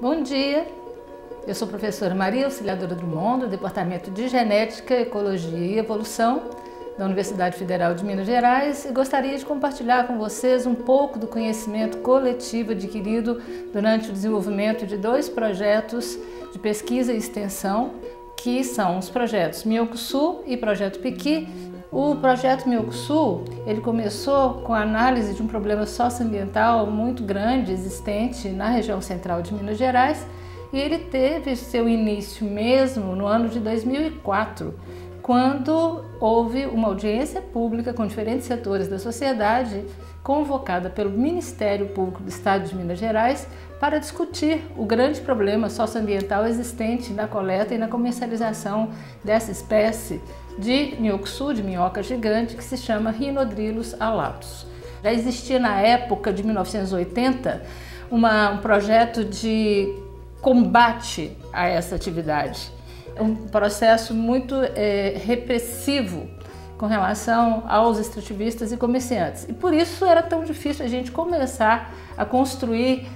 Bom dia, eu sou a professora Maria Auxiliadora Drummond, do Departamento de Genética, Ecologia e Evolução da Universidade Federal de Minas Gerais e gostaria de compartilhar com vocês um pouco do conhecimento coletivo adquirido durante o desenvolvimento de dois projetos de pesquisa e extensão, que são os projetos Miocusul e Projeto Piqui. O projeto Miocusul, ele começou com a análise de um problema socioambiental muito grande existente na região central de Minas Gerais e ele teve seu início mesmo no ano de 2004, quando houve uma audiência pública com diferentes setores da sociedade convocada pelo Ministério Público do Estado de Minas Gerais para discutir o grande problema socioambiental existente na coleta e na comercialização dessa espécie de Miocusul, de minhoca gigante, que se chama Rhinodrilus alatus. Já existia na época de 1980 um projeto de combate a essa atividade, um processo muito repressivo com relação aos extrativistas e comerciantes. E por isso era tão difícil a gente começar a construir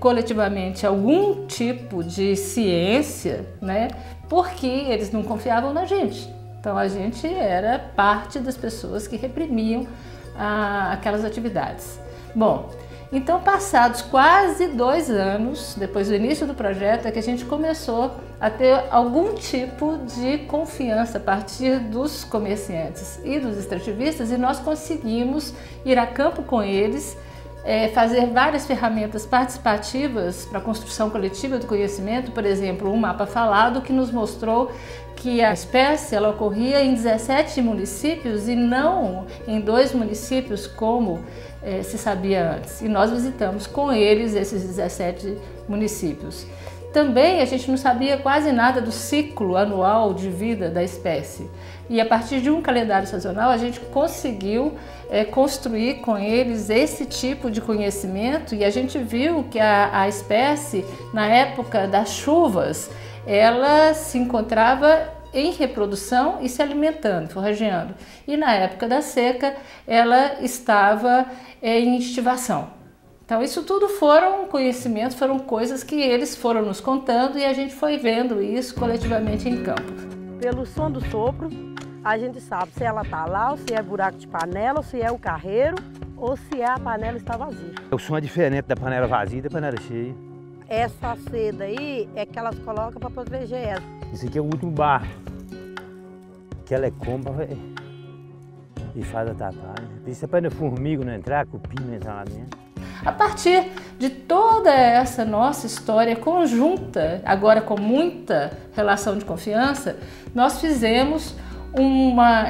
coletivamente algum tipo de ciência, né? Porque eles não confiavam na gente. Então a gente era parte das pessoas que reprimiam aquelas atividades. Bom, então passados quase 2 anos, depois do início do projeto, é que a gente começou a ter algum tipo de confiança a partir dos comerciantes e dos extrativistas e nós conseguimos ir a campo com eles, fazer várias ferramentas participativas para a construção coletiva do conhecimento, por exemplo, um mapa falado que nos mostrou que a espécie ela ocorria em 17 municípios e não em 2 municípios como se sabia antes. E nós visitamos com eles esses 17 municípios. Também a gente não sabia quase nada do ciclo anual de vida da espécie. E a partir de um calendário sazonal a gente conseguiu construir com eles esse tipo de conhecimento e a gente viu que a espécie, na época das chuvas, ela se encontrava em reprodução e se alimentando, forrageando. E na época da seca, ela estava em estivação. Então isso tudo foram conhecimentos, foram coisas que eles foram nos contando e a gente foi vendo isso coletivamente em campo. Pelo som do sopro, a gente sabe se ela está lá, ou se é buraco de panela, ou se é o carreiro, ou se a panela está vazia. O som é diferente da panela vazia e da panela cheia. Essa seda aí é que elas colocam para proteger ela. Isso aqui é o último barro que ela compra e faz a tapagem. Isso é para a formiga não entrar, cupim não entrar lá dentro. A partir de toda essa nossa história conjunta, agora com muita relação de confiança, nós fizemos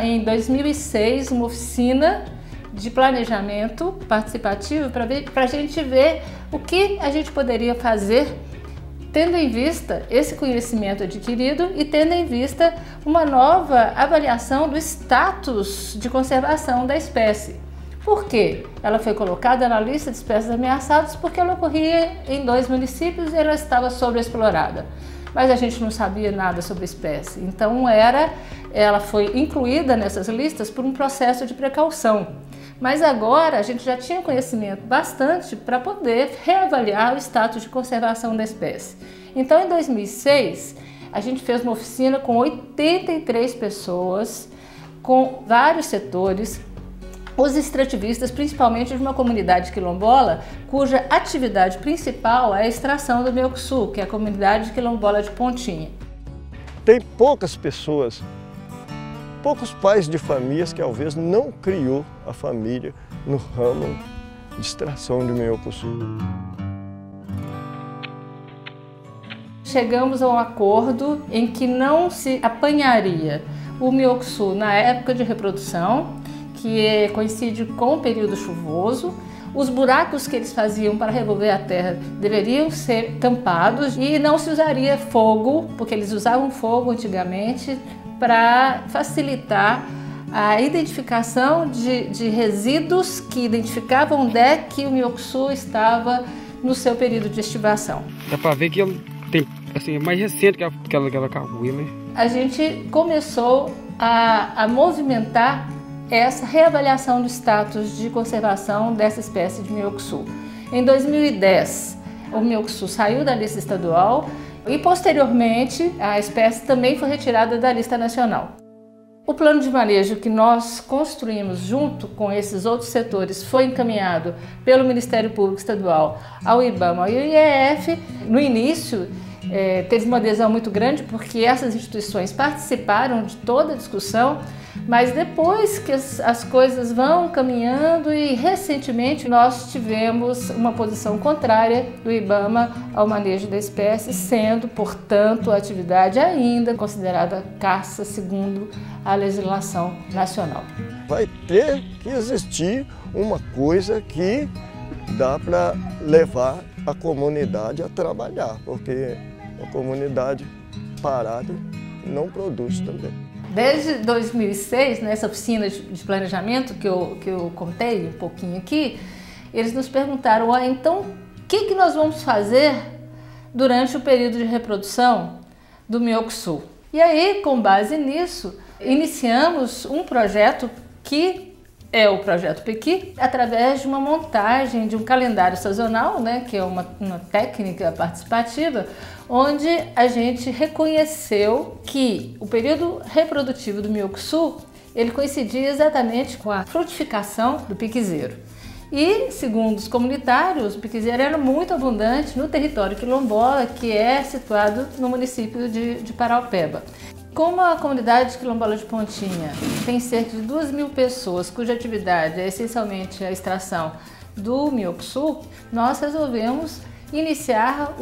em 2006 uma oficina de planejamento participativo para a gente ver o que a gente poderia fazer tendo em vista esse conhecimento adquirido e tendo em vista uma nova avaliação do status de conservação da espécie. Por quê? Ela foi colocada na lista de espécies ameaçadas porque ela ocorria em 2 municípios e ela estava sobreexplorada. Mas a gente não sabia nada sobre a espécie. Então ela foi incluída nessas listas por um processo de precaução. Mas agora a gente já tinha conhecimento bastante para poder reavaliar o status de conservação da espécie. Então em 2006 a gente fez uma oficina com 83 pessoas, com vários setores, os extrativistas, principalmente de uma comunidade quilombola, cuja atividade principal é a extração do Miocusul, que é a comunidade quilombola de Pontinha. Tem poucas pessoas, poucos pais de famílias que talvez não criou a família no ramo de extração de Miocusul. Chegamos a um acordo em que não se apanharia o Miocusul na época de reprodução, que coincide com o período chuvoso. Os buracos que eles faziam para revolver a terra deveriam ser tampados e não se usaria fogo, porque eles usavam fogo antigamente, para facilitar a identificação de resíduos que identificavam onde é que o Miocusul estava no seu período de estivação. Dá para ver que ele tem, assim, é mais recente que aquela caguila. A gente começou a movimentar essa reavaliação do status de conservação dessa espécie de Miocusul. Em 2010, o Mioxu saiu da lista estadual e, posteriormente, a espécie também foi retirada da lista nacional. O plano de manejo que nós construímos junto com esses outros setores foi encaminhado pelo Ministério Público Estadual ao IBAMA e ao IEF. No início, teve uma adesão muito grande porque essas instituições participaram de toda a discussão, mas depois que as coisas vão caminhando e recentemente nós tivemos uma posição contrária do IBAMA ao manejo da espécie, sendo, portanto, a atividade ainda considerada caça segundo a legislação nacional. Vai ter que existir uma coisa que dá para levar a comunidade a trabalhar, porque a comunidade parada não produz também. Desde 2006, nessa oficina de planejamento que eu contei um pouquinho aqui, eles nos perguntaram, então, o que nós vamos fazer durante o período de reprodução do Mioxu? E aí, com base nisso, iniciamos um projeto que é o Projeto Pequi, através de uma montagem de um calendário sazonal, né, que é uma técnica participativa, onde a gente reconheceu que o período reprodutivo do Mioxu, ele coincidia exatamente com a frutificação do piquizeiro. E, segundo os comunitários, o piquizeiro era muito abundante no território quilombola, que é situado no município de Paraupeba. Como a comunidade quilombola de Pontinha tem cerca de 2.000 pessoas, cuja atividade é essencialmente a extração do Mioxu, nós resolvemos iniciar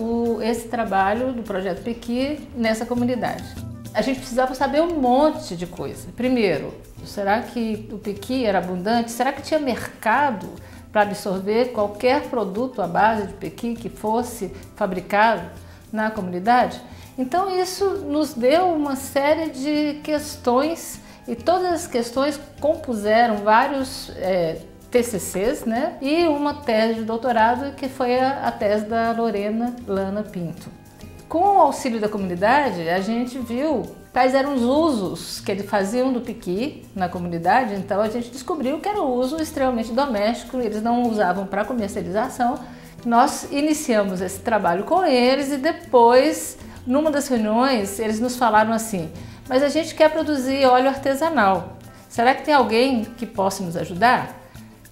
esse trabalho do Projeto Pequi nessa comunidade. A gente precisava saber um monte de coisa. Primeiro, será que o pequi era abundante? Será que tinha mercado para absorver qualquer produto à base de pequi que fosse fabricado na comunidade? Então isso nos deu uma série de questões e todas as questões compuseram vários TCCs, né? E uma tese de doutorado que foi a tese da Lorena Lana Pinto. Com o auxílio da comunidade, a gente viu quais eram os usos que eles faziam do pequi na comunidade, então a gente descobriu que era um uso extremamente doméstico, eles não usavam para comercialização. Nós iniciamos esse trabalho com eles e depois, numa das reuniões, eles nos falaram assim, mas a gente quer produzir óleo artesanal, será que tem alguém que possa nos ajudar?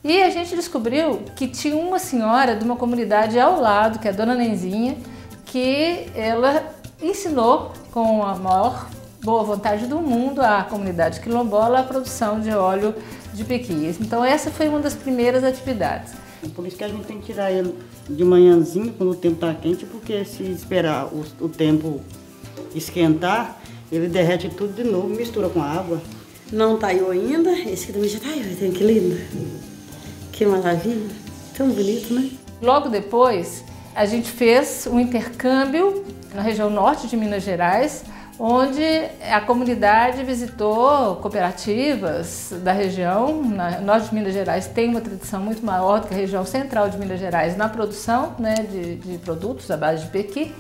E a gente descobriu que tinha uma senhora de uma comunidade ao lado, que é a Dona Nenzinha, que ela ensinou com a maior boa vontade do mundo à comunidade quilombola a produção de óleo de pequi. Então essa foi uma das primeiras atividades. Por isso que a gente tem que tirar ele de manhãzinha, quando o tempo está quente, porque se esperar o tempo esquentar, ele derrete tudo de novo, mistura com água. Não taiou ainda, esse aqui também já taiou, que lindo. Que maravilha, tão bonito, né? Logo depois, a gente fez um intercâmbio na região norte de Minas Gerais, onde a comunidade visitou cooperativas da região. No norte de Minas Gerais tem uma tradição muito maior do que a região central de Minas Gerais na produção, né, de produtos à base de pequi.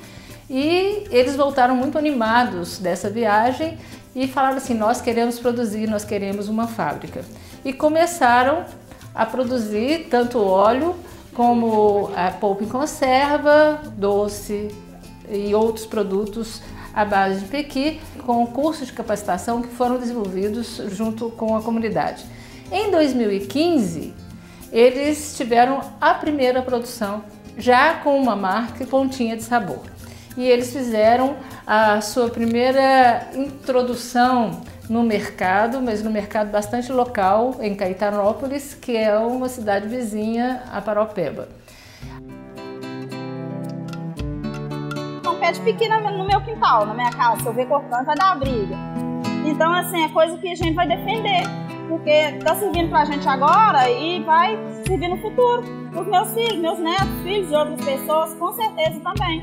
E eles voltaram muito animados dessa viagem e falaram assim, nós queremos produzir, nós queremos uma fábrica. E começaram a produzir tanto óleo como a polpa em conserva, doce e outros produtos à base de pequi, com cursos de capacitação que foram desenvolvidos junto com a comunidade. Em 2015, eles tiveram a primeira produção, já com uma marca Pontinha de Sabor. E eles fizeram a sua primeira introdução no mercado, mas no mercado bastante local, em Caetanópolis, que é uma cidade vizinha a Paraupeba. Um pé de pequi no meu quintal, na minha casa, se eu ver cortando, vai dar briga. Então, assim, é coisa que a gente vai defender, porque tá servindo pra gente agora e vai servir no futuro. Os meus filhos, meus netos, filhos de outras pessoas, com certeza também.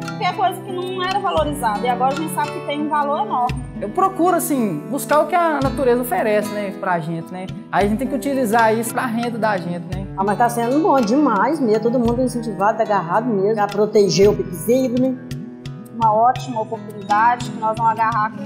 Porque é coisa que não era valorizada e agora a gente sabe que tem um valor enorme. Eu procuro, assim, buscar o que a natureza oferece, né, pra gente, né? Aí a gente tem que utilizar isso pra renda da gente, né? Ah, mas tá sendo bom demais mesmo, todo mundo incentivado, agarrado mesmo, a proteger o pequizeiro, né? Uma ótima oportunidade que nós vamos agarrar com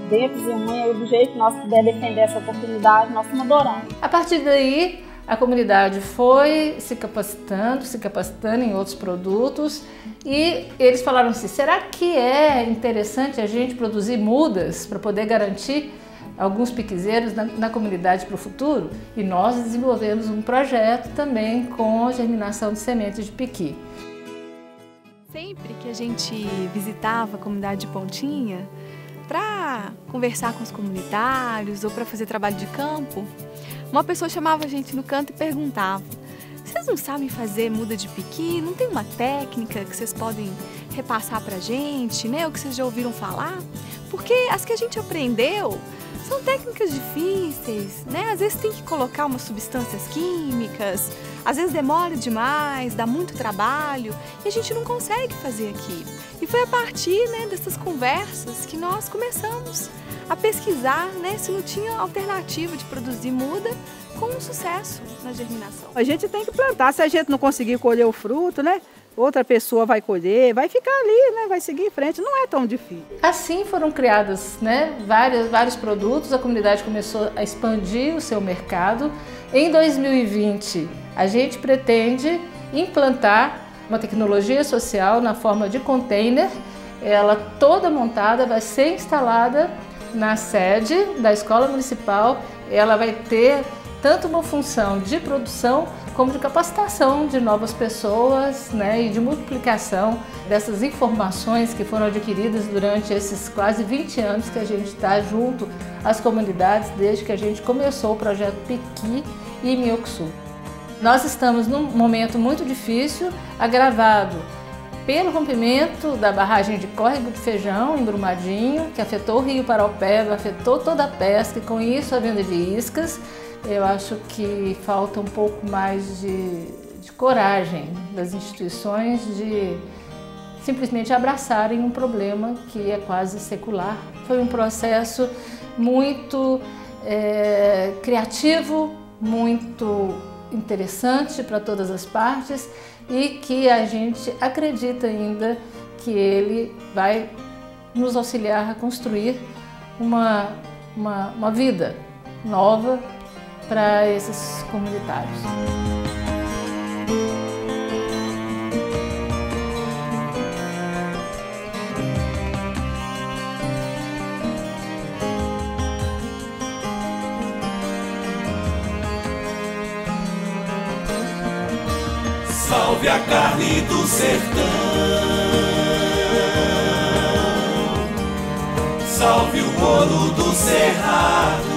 dentes e unhas, do jeito que nós puder defender essa oportunidade, nós estamos adorando. A partir daí, a comunidade foi se capacitando em outros produtos e eles falaram assim, será que é interessante a gente produzir mudas para poder garantir alguns piquezeiros na comunidade para o futuro? E nós desenvolvemos um projeto também com germinação de sementes de piqui. Sempre que a gente visitava a comunidade de Pontinha para conversar com os comunitários ou para fazer trabalho de campo, uma pessoa chamava a gente no canto e perguntava: vocês não sabem fazer muda de piqui? Não tem uma técnica que vocês podem repassar para a gente, né? Ou que vocês já ouviram falar? Porque as que a gente aprendeu são técnicas difíceis, né? Às vezes tem que colocar umas substâncias químicas, às vezes demora demais, dá muito trabalho e a gente não consegue fazer aqui. E foi a partir, né, dessas conversas que nós começamos a pesquisar, né, se não tinha alternativa de produzir muda com sucesso na germinação. A gente tem que plantar, se a gente não conseguir colher o fruto, né? Outra pessoa vai colher, vai ficar ali, né? Vai seguir em frente, não é tão difícil. Assim foram criados, né, vários produtos, a comunidade começou a expandir o seu mercado. Em 2020, a gente pretende implantar uma tecnologia social na forma de container, ela toda montada, vai ser instalada na sede da Escola Municipal, ela vai ter tanto uma função de produção como de capacitação de novas pessoas, né, e de multiplicação dessas informações que foram adquiridas durante esses quase 20 anos que a gente está junto às comunidades desde que a gente começou o projeto Piqui e Minhocuçu. Nós estamos num momento muito difícil, agravado pelo rompimento da barragem de Córrego do Feijão, em Brumadinho, que afetou o Rio Paraupeba, afetou toda a pesca e com isso a venda de iscas. Eu acho que falta um pouco mais de coragem das instituições de simplesmente abraçarem um problema que é quase secular. Foi um processo muito criativo, muito interessante para todas as partes e que a gente acredita ainda que ele vai nos auxiliar a construir uma vida nova para esses comunitários. Salve a carne do sertão, salve o ouro do cerrado,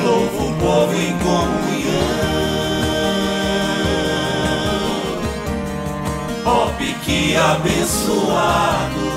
louvo o povo em comunhão, ó piqui abençoado.